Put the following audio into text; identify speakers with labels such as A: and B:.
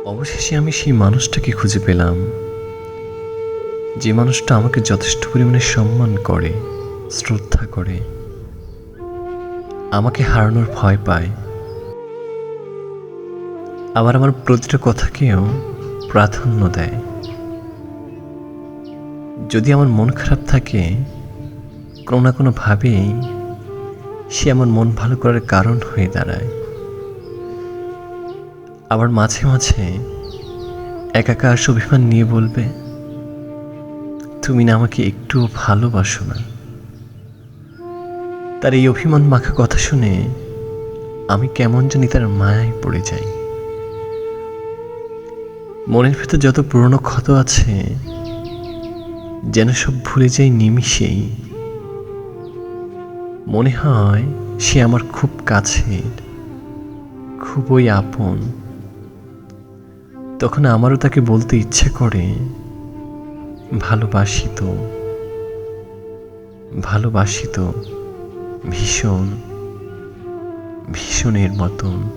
A: অবশেষে আমি সেই মানুষটাকে খুঁজে পেলাম, যে মানুষটা আমাকে যথেষ্ট পরিমাণে সম্মান করে, শ্রদ্ধা করে, আমাকে হারানোর ভয় পায়, আবার আমার প্রতিটা কথাকেও প্রাধান্য দেয়। যদি আমার মন খারাপ থাকে, কোনো না কোনোভাবেই সে আমার মন ভালো করার কারণ হয়ে দাঁড়ায়। আবার মাঝে মাঝে একাকার অভিমান নিয়ে বলবে, তুমি না আমাকে একটুও ভালোবাসো না। তার এই অভিমান মাখা কথা শুনে আমি কেমন জানি তার মায়ায় পড়ে যাই। মনের ভেতর যত পুরনো ক্ষত আছে যেন সব ভুলে যাই নিমিষেই। মনে হয় সে আমার খুব কাছের, খুবই আপন। তখন আমারও তাকে বলতে ইচ্ছে করে, ভালোবাসি তো, ভালোবাসি তো, ভীষণ, ভীষণের মতন।